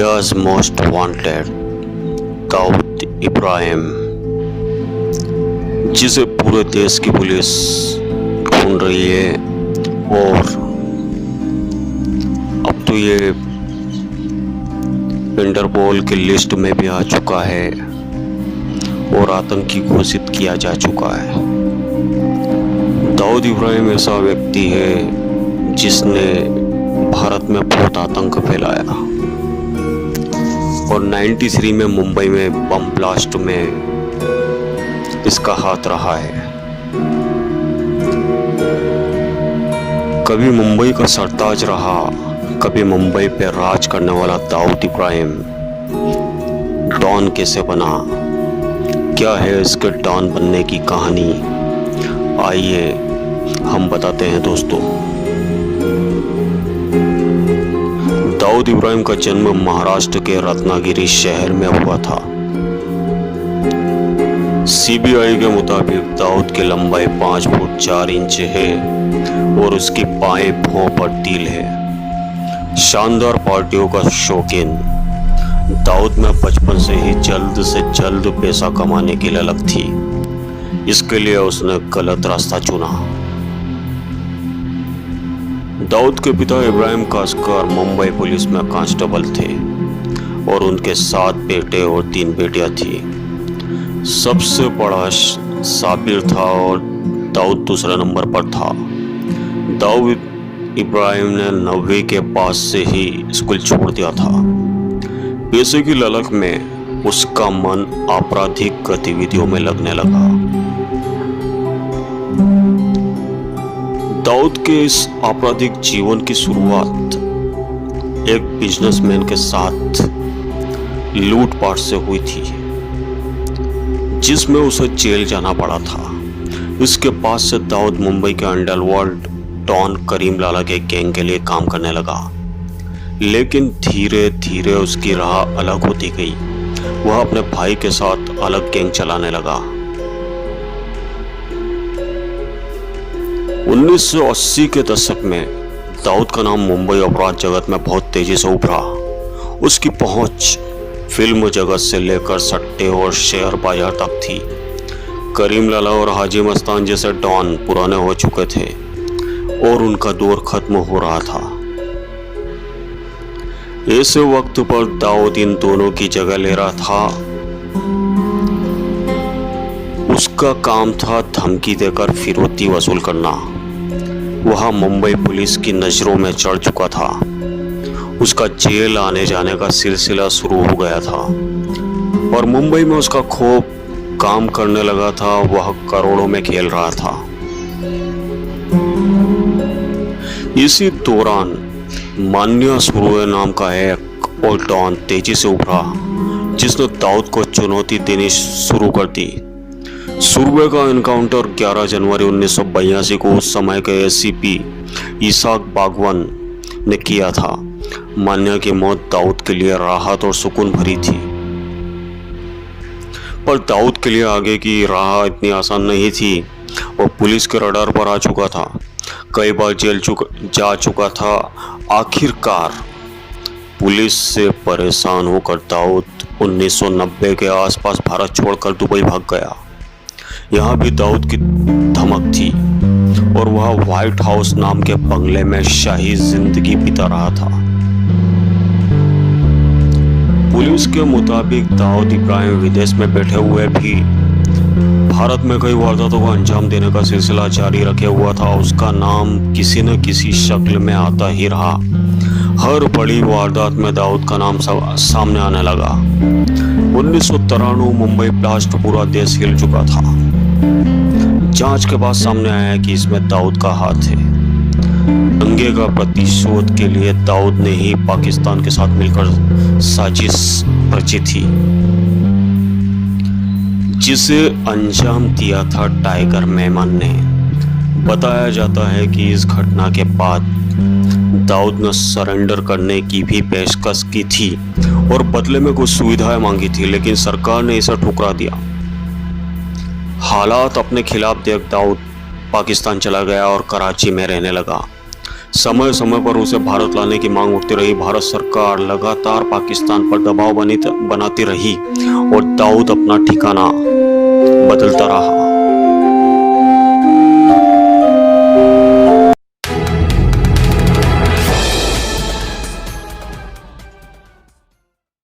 India's most wanted Dawood Ibrahim, जिसे पूरे देश की पुलिस ढूंढ रही है और अब तो ये इंटरपोल की लिस्ट में भी आ चुका है और आतंकी घोषित किया जा चुका है। दाऊद इब्राहिम ऐसा व्यक्ति है जिसने भारत में बहुत आतंक फैलाया और 93 में मुंबई में बम ब्लास्ट में इसका हाथ रहा है। कभी मुंबई का सरताज रहा, कभी मुंबई पे राज करने वाला दाऊद इब्राहिम डॉन कैसे बना, क्या है इसके डॉन बनने की कहानी, आइए हम बताते हैं दोस्तों। दाऊद इब्राहिम का जन्म महाराष्ट्र के रत्नागिरी शहर में हुआ था। सीबीआई के मुताबिक दाऊद की लंबाई 5 फुट 4 इंच है और उसकी बाएं भौं पर तिल है। शानदार पार्टियों का शौकीन, दाऊद में बचपन से ही जल्द से जल्द पैसा कमाने की ललक थी। इसके लिए उसने गलत रास्ता चुना। दाऊद के पिता इब्राहिम कासकर मुंबई पुलिस में कांस्टेबल थे और उनके 7 बेटे और 3 बेटियां थी। सबसे बड़ा साबिर था और दाऊद दूसरे नंबर पर था। दाऊद इब्राहिम ने 9वीं के पास से ही स्कूल छोड़ दिया था। पैसे की ललक में उसका मन आपराधिक गतिविधियों में लगने लगा। दाऊद के इस आपराधिक जीवन की शुरुआत एक बिजनेसमैन के साथ लूटपाट से हुई थी, जिसमें उसे जेल जाना पड़ा था। इसके बाद से दाऊद मुंबई के अंडरवर्ल्ड डॉन करीम लाला के गैंग के लिए काम करने लगा, लेकिन धीरे धीरे उसकी राह अलग होती गई। वह अपने भाई के साथ अलग गैंग चलाने लगा। 1980 के दशक में दाऊद का नाम मुंबई अपराध जगत में बहुत तेजी से उभरा। उसकी पहुंच फिल्म जगत से लेकर सट्टे और शेयर बाजार तक थी। करीम लाला और हाजी मस्तान जैसे डॉन पुराने हो चुके थे और उनका दौर खत्म हो रहा था। ऐसे वक्त पर दाऊद इन दोनों की जगह ले रहा था। उसका काम था धमकी देकर फिरौती वसूल करना। वह मुंबई पुलिस की नजरों में चढ़ चुका था। उसका जेल आने जाने का सिलसिला शुरू हो गया था और मुंबई में उसका खौफ काम करने लगा था। वह करोड़ों में खेल रहा था। इसी दौरान मान्या सुरुए नाम का एक और डॉन तेजी से उभरा, जिसने दाऊद को चुनौती देनी शुरू कर दी। सुरुए का एनकाउंटर 11 जनवरी 1982 को उस समय के एसीपी इसाक बागवन ने किया था। मान्या की मौत दाऊद के लिए राहत और सुकून भरी थी, पर दाऊद के लिए आगे की राह इतनी आसान नहीं थी। वो पुलिस के रडार पर आ चुका था, कई बार जेल जा चुका था। आखिरकार पुलिस से परेशान होकर दाऊद 1990 के आसपास भारत छोड़कर दुबई भाग गया। यहाँ भी दाऊद की धमक थी और वह व्हाइट हाउस नाम के बंगले में शाही जिंदगी बिता रहा था। पुलिस के मुताबिक दाऊद इब्राहिम विदेश में बैठे हुए भी भारत में कई वारदातों को अंजाम देने का सिलसिला जारी रखे हुआ था। उसका नाम किसी न किसी शक्ल में आता ही रहा। हर बड़ी वारदात में दाऊद का नाम सामने आने लगा। 1993 मुंबई ब्लास्ट पूरा देश हिल चुका था। जांच के बाद सामने आया कि इसमें दाऊद का हाथ है। दंगे का प्रतिशोध के लिए दाऊद ने ही पाकिस्तान के साथ मिलकर साजिश रची थी, जिसे अंजाम दिया था टाइगर मेमन ने। बताया जाता है कि इस घटना के बाद दाऊद ने सरेंडर करने की भी पेशकश की थी और बदले में कुछ सुविधाएं मांगी थी, लेकिन सरकार ने इसे ठुकरा दिया। हालात अपने खिलाफ देख दाऊद पाकिस्तान चला गया और कराची में रहने लगा। समय समय पर उसे भारत लाने की मांग उठती रही। भारत सरकार लगातार पाकिस्तान पर दबाव बनाती रही और दाऊद अपना ठिकाना बदलता रहा।